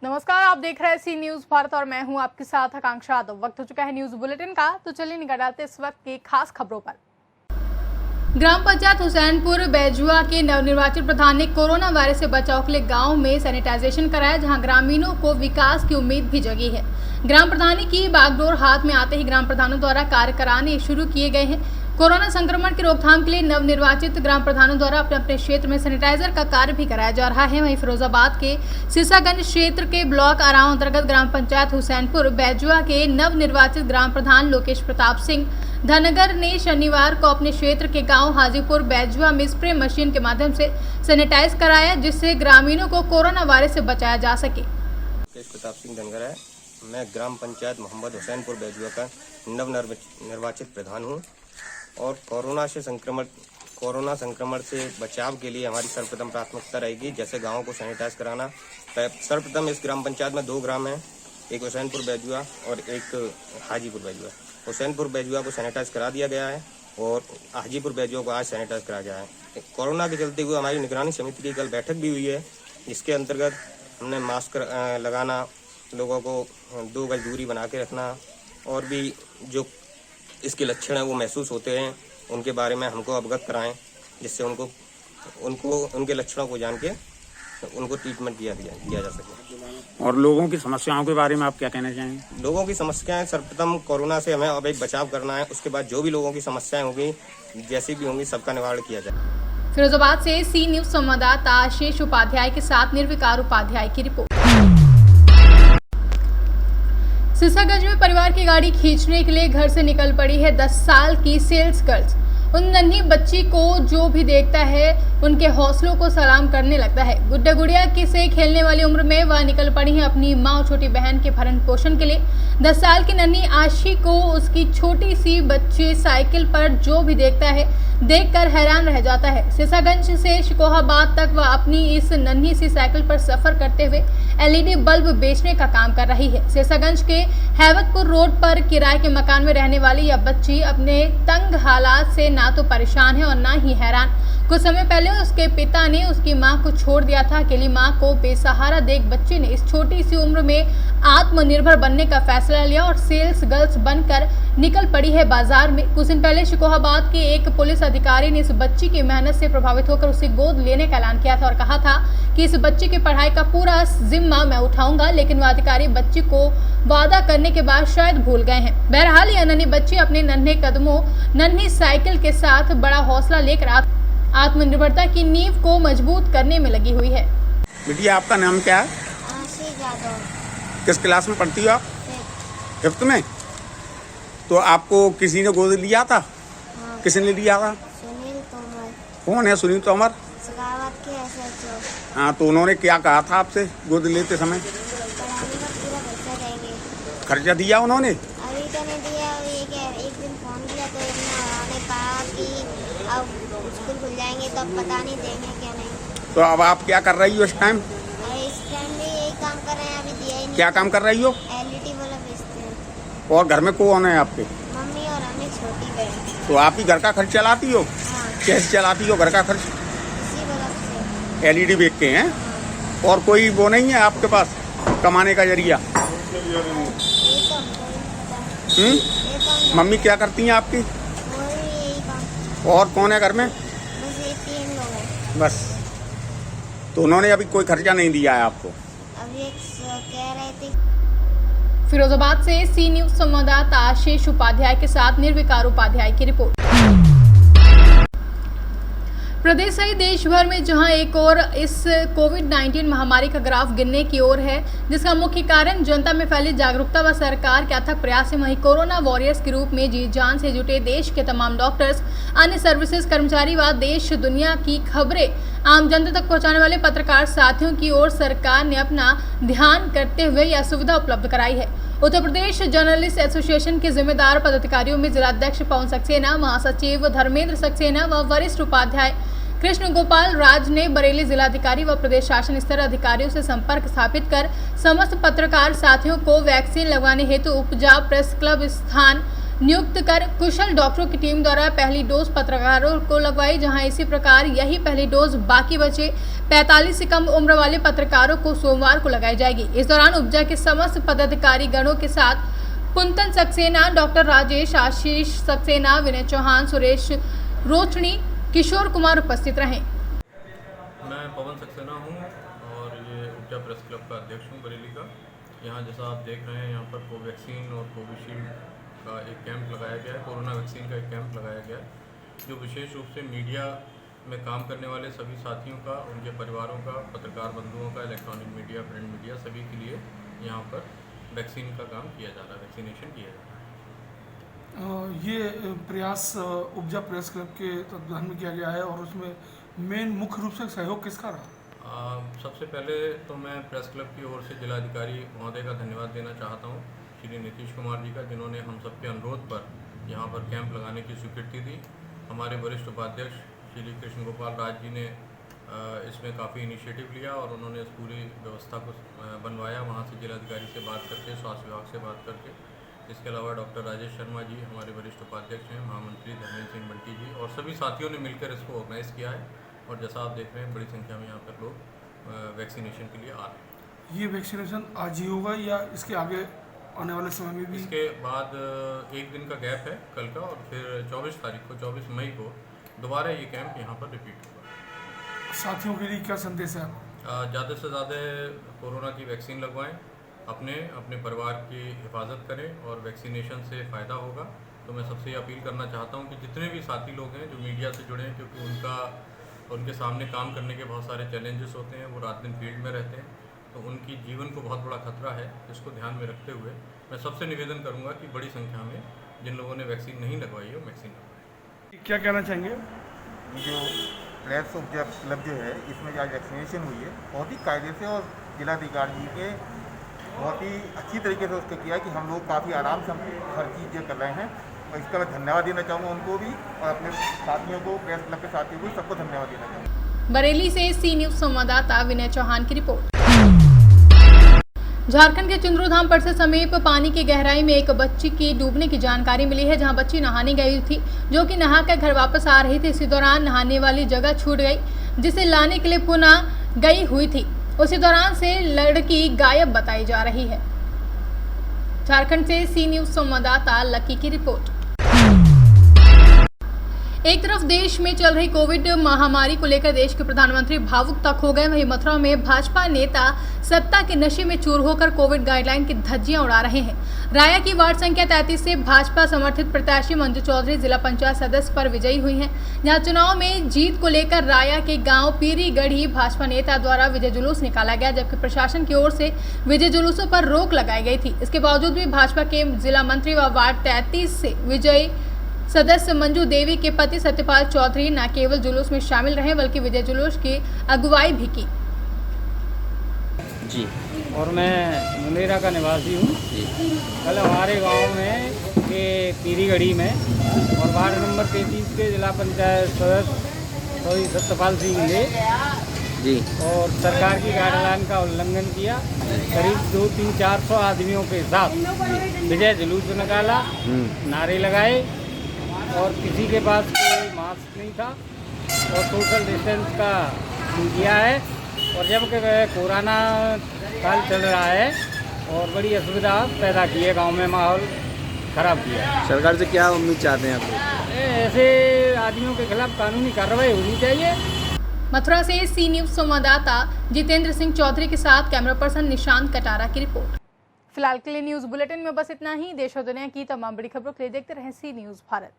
नमस्कार, आप देख रहे हैं सी न्यूज भारत और मैं हूं आपके साथ आकांक्षा यादव। वक्त हो चुका है न्यूज बुलेटिन का, तो चलिए निगाह डालते इस वक्त की खास खबरों पर। ग्राम पंचायत हुसैनपुर बैजुआ के नवनिर्वाचित प्रधान ने कोरोना वायरस से बचाव के लिए गांव में सैनिटाइजेशन कराया, जहां ग्रामीणों को विकास की उम्मीद भी जगी है। ग्राम प्रधानी की बागडोर हाथ में आते ही ग्राम प्रधानों द्वारा कार्य कराने शुरू किए गए हैं। कोरोना संक्रमण की रोकथाम के लिए नवनिर्वाचित ग्राम प्रधानों द्वारा अपने अपने क्षेत्र में सैनिटाइजर का कार्य भी कराया जा रहा है। वहीं फिरोजाबाद के सीसागंज क्षेत्र के ब्लॉक आराव अंतर्गत ग्राम पंचायत हुसैनपुर बैजुआ के नवनिर्वाचित ग्राम प्रधान लोकेश प्रताप सिंह धनगर ने शनिवार को अपने क्षेत्र के गांव हाजीपुर बैजुआ में स्प्रे मशीन के माध्यम से सैनिटाइज कराया, जिससे ग्रामीणों को कोरोना वायरस से बचाया जा सके। लोकेश प्रताप सिंह धनगर है। मैं ग्राम पंचायत मोहम्मद हुसैनपुर बैजुआ का नवनिर्वाचित प्रधान हूँ और कोरोना संक्रमण से बचाव के लिए हमारी सर्वप्रथम प्राथमिकता रहेगी, जैसे गाँव को सैनिटाइज कराना। सर्वप्रथम इस ग्राम पंचायत में 2 ग्राम हैं, एक हुसैनपुर बैजुआ और एक हाजीपुर बैजुआ। हुसैनपुर बैजुआ को सैनिटाइज करा दिया गया है और हाजीपुर बैजुआ को आज सैनिटाइज कराया गया है। कोरोना के चलते हुए हमारी निगरानी समिति की कल बैठक भी हुई है, जिसके अंतर्गत हमने मास्क लगाना, लोगों को 2 गज दूरी बना के रखना और भी जो इसके लक्षण हैं वो महसूस होते हैं उनके बारे में हमको अवगत कराएं, जिससे उनके लक्षणों को जान के उनको ट्रीटमेंट दिया जा सके। और लोगों की समस्याओं के बारे में आप क्या कहना चाहेंगे? लोगों की समस्याएं सर्वप्रथम कोरोना से हमें अब एक बचाव करना है, उसके बाद जो भी लोगों की समस्याएं होंगी, जैसी भी होंगी, सबका निवारण किया जाए। फिरोजाबाद से सी न्यूज संवाददाता आशीष उपाध्याय के साथ निर्विकार उपाध्याय की रिपोर्ट। सीसागंज में परिवार की गाड़ी खींचने के लिए घर से निकल पड़ी है 10 साल की सेल्स गर्ल्स। उन नन्ही बच्ची को जो भी देखता है उनके हौसलों को सलाम करने लगता है। गुड्डा गुड़िया से खेलने वाली उम्र में वह निकल पड़ी है अपनी माँ और छोटी बहन के भरण पोषण के लिए। 10 साल की नन्ही आशी को उसकी छोटी सी बच्ची साइकिल पर जो भी देखता है देखकर हैरान रह जाता है। सीसागंज से शिकोहाबाद तक वह अपनी इस नन्ही सी साइकिल पर सफर करते हुए LED बल्ब बेचने का काम कर रही है। सीसागंज के हैवतपुर रोड पर किराए के मकान में रहने वाली यह बच्ची अपने तंग हालात से ना तो परेशान है और ना ही हैरान। कुछ समय पहले उसके पिता ने उसकी मां को छोड़ दिया था। अकेली मां को बेसहारा देख बच्ची ने इस छोटी सी उम्र में आत्मनिर्भर बनने का फैसला लिया और सेल्स गर्ल्स बनकर निकल पड़ी है बाजार में। कुछ दिन पहले शिकोहाबाद के एक पुलिस अधिकारी ने इस बच्ची की मेहनत से प्रभावित होकर उसे गोद लेने का ऐलान किया था और कहा था कि इस बच्ची की पढ़ाई का पूरा जिम्मा मैं उठाऊंगा, लेकिन वह अधिकारी बच्ची को वादा करने के बाद शायद भूल गए हैं। बहरहाल यह नन्ही बच्ची अपने नन्हे कदमों, नन्ही साइकिल के साथ बड़ा हौसला लेकर आत्मनिर्भरता की नींव को मजबूत करने में लगी हुई है। बिटिया, आपका नाम क्या है? आशीष यादव। किस क्लास में पढ़ती हो आप? 5th में। तो आपको किसी ने गोद लिया था? हाँ। किसने लिया था? सुनील तोमर। कौन है सुनील तोमर? सखावत के SHO। हाँ, तो उन्होंने क्या कहा था आपसे गोद लेते समय? पढ़ाने का पूरा पैसा देंगे। खर्चा दिया उन्होंने? अभी तो नहीं दिया। एक दिन फोन किया तो उन्होंने कहा कि अब स्कूल खुल जाएंगे तो अब पता नहीं देंगे क्या नहीं। तो अब आप क्या कर रही हो इस टाइम? इस टाइम भी यही काम कर रहे हैं, अभी दिया ही नहीं। क्या काम कर रही हो? LED बल्ब बेचते हैं। और घर में कौन है आपके? मम्मी और हमें छोटी बहन। तो आप ही घर का खर्च चलाती हो? हाँ, कैसे चलाती हो घर का खर्च? इसी बल्ब से। LED बेच के हैं? और कोई वो नहीं है आपके पास कमाने का जरिया? ये तो हमको नहीं पता। ये तो मम्मी क्या करती हैं आपकी? यही काम। और कौन है घर में? बस ये 3 लोग हैं। बस। तो उन्होंने अभी कोई खर्चा नहीं दिया है आपको? अभी एक कह रहे थे। फिरोजाबाद से सी न्यूज संवाददाता आशीष उपाध्याय के साथ निर्विकार उपाध्याय की रिपोर्ट। प्रदेश सहित देश भर में जहां एक और इस कोविड-19 महामारी का ग्राफ गिरने की ओर है, जिसका मुख्य कारण जनता में फैली जागरूकता व सरकार के अथक प्रयास है, वहीं कोरोना वॉरियर्स के रूप में जी जान से जुटे देश के तमाम डॉक्टर्स, अन्य सर्विसेज कर्मचारी व देश दुनिया की खबरें आम जनता तक पहुंचाने वाले पत्रकार साथियों की ओर सरकार ने अपना ध्यान करते हुए यह सुविधा उपलब्ध कराई है। उत्तर प्रदेश जर्नलिस्ट एसोसिएशन के जिम्मेदार पदाधिकारियों में जिलाध्यक्ष पवन सक्सेना, महासचिव धर्मेंद्र सक्सेना व वरिष्ठ उपाध्याय कृष्ण गोपाल राज ने बरेली जिलाधिकारी व प्रदेश शासन स्तर अधिकारियों से संपर्क स्थापित कर समस्त पत्रकार साथियों को वैक्सीन लगवाने हेतु उपजा प्रेस क्लब स्थान नियुक्त कर कुशल डॉक्टरों की टीम द्वारा पहली डोज पत्रकारों को लगवाई, जहां इसी प्रकार यही पहली डोज बाकी बचे 45 से कम उम्र वाले पत्रकारों को सोमवार को लगाई जाएगी। इस दौरान उपजा के समस्त पदाधिकारी गणों के साथ पुंतन सक्सेना, डॉक्टर राजेश, आशीष सक्सेना, विनय चौहान, सुरेश रोचनी, किशोर कुमार उपस्थित रहे। मैं पवन सक्सेना हूँ और ये उपजा प्रेस क्लब का अध्यक्ष हूँ बरेली का। यहाँ जैसा आप देख रहे हैं, यहाँ पर कोवैक्सीन और कोविशील्ड का एक कैंप लगाया गया है, कोरोना वैक्सीन का एक कैंप लगाया गया है, जो विशेष रूप से मीडिया में काम करने वाले सभी साथियों का, उनके परिवारों का, पत्रकार बंधुओं का, इलेक्ट्रॉनिक मीडिया, प्रिंट मीडिया, सभी के लिए यहाँ पर वैक्सीन का काम किया जा रहा है, वैक्सीनेशन किया जा रहा है। ये प्रयास उपजा प्रेस क्लब के तत्वाधान में किया गया है और उसमें मेन मुख्य रूप से सहयोग किसका रहा? सबसे पहले तो मैं प्रेस क्लब की ओर से जिलाधिकारी महोदय का धन्यवाद देना चाहता हूँ, श्री नीतीश कुमार जी का, जिन्होंने हम सबके अनुरोध पर यहाँ पर कैंप लगाने की स्वीकृति दी। हमारे वरिष्ठ उपाध्यक्ष श्री कृष्ण गोपाल राज जी ने इसमें काफ़ी इनिशिएटिव लिया और उन्होंने इस पूरी व्यवस्था को बनवाया, वहाँ से जिलाधिकारी से बात करके, स्वास्थ्य विभाग से बात करके। इसके अलावा डॉक्टर राजेश शर्मा जी हमारे वरिष्ठ उपाध्यक्ष हैं, महामंत्री धर्मेंद्र सिंह बंटी जी और सभी साथियों ने मिलकर इसको ऑर्गेनाइज़ किया है और जैसा आप देख रहे हैं बड़ी संख्या में यहाँ पर लोग वैक्सीनेशन के लिए आ रहे हैं। ये वैक्सीनेशन आज ही होगा या इसके आगे आने वाले समय में भी? इसके बाद एक दिन का गैप है कल का, और फिर 24 तारीख को, 24 मई को दोबारा ये कैंप यहाँ पर रिपीट होगा। साथियों के लिए क्या संदेश है? ज़्यादा से ज़्यादा कोरोना की वैक्सीन लगवाएं, अपने परिवार की हिफाजत करें और वैक्सीनेशन से फ़ायदा होगा। तो मैं सबसे अपील करना चाहता हूँ कि जितने भी साथी लोग हैं जो मीडिया से जुड़े हैं, क्योंकि उनके सामने काम करने के बहुत सारे चैलेंजेस होते हैं, वो रात दिन फील्ड में रहते हैं, तो उनकी जीवन को बहुत बड़ा खतरा है। इसको ध्यान में रखते हुए मैं सबसे निवेदन करूँगा कि बड़ी संख्या में जिन लोगों ने वैक्सीन नहीं लगवाई है वो वैक्सीन लगवाएं। क्या कहना चाहेंगे? जो प्रेस उपजा क्लब जो है, इसमें जो आज वैक्सीनेशन हुई है बहुत ही कायदे से और जिलाधिकारी जी के बहुत ही अच्छी तरीके से उसको किया कि हम लोग काफ़ी आराम से हम हर चीज़ कर रहे हैं और इसका मैं धन्यवाद देना चाहूँगा उनको भी और अपने साथियों को, प्रेस क्लब के साथियों को, सबको धन्यवाद देना चाहूँगा। बरेली से सी न्यूज़ संवाददाता विनय चौहान की रिपोर्ट। झारखंड के चुंद्रूधाम परिसर समीप पानी की गहराई में एक बच्ची की डूबने की जानकारी मिली है, जहां बच्ची नहाने गई थी, जो कि नहाकर घर वापस आ रही थी। इसी दौरान नहाने वाली जगह छूट गई, जिसे लाने के लिए पुनः गई हुई थी। उसी दौरान से लड़की गायब बताई जा रही है। झारखंड से सी न्यूज़ संवाददाता लकी की रिपोर्ट। एक तरफ देश में चल रही कोविड महामारी को लेकर देश के प्रधानमंत्री भावुक तक हो गए, वहीं मथुरा में भाजपा नेता सत्ता के नशे में चूर होकर कोविड गाइडलाइन की धज्जियां उड़ा रहे हैं। राया की वार्ड संख्या 33 से भाजपा समर्थित प्रत्याशी मंजू चौधरी जिला पंचायत सदस्य पर विजयी हुई हैं। यहां चुनाव में जीत को लेकर राया के गांव पीरीगढ़ी भाजपा नेता द्वारा विजय जुलूस निकाला गया, जबकि प्रशासन की ओर से विजय जुलूसों पर रोक लगाई गई थी। इसके बावजूद भी भाजपा के जिला मंत्री व वार्ड 33 से विजयी सदस्य मंजू देवी के पति सत्यपाल चौधरी न केवल जुलूस में शामिल रहे, बल्कि विजय जुलूस की अगुवाई भी की। जी, और मैं मुनेरा का निवासी हूँ। कल हमारे गांव में के पीरीगढ़ी में और वार्ड नंबर 33 के जिला पंचायत सदस्य सत्यपाल सिंह ने जी और सरकार की गाइडलाइन का उल्लंघन किया। करीब 200-400 आदमियों के साथ विजय जुलूस निकाला, नारे लगाए और किसी के पास कोई मास्क नहीं था और सोशल डिस्टेंस का किया है। और जब कोरोना काल चल रहा है और बड़ी असुविधा पैदा की है, गांव में माहौल खराब किया। सरकार से क्या उम्मीद चाहते हैं आप? ऐसे आदमियों के खिलाफ कानूनी कार्रवाई होनी चाहिए। मथुरा से सी न्यूज़ संवाददाता जितेंद्र सिंह चौधरी के साथ कैमरा पर्सन निशांत कटारा की रिपोर्ट। फिलहाल के लिए न्यूज़ बुलेटिन में बस इतना ही। देश और दुनिया की तमाम बड़ी खबरों के लिए देखते रहें सी न्यूज़ भारत।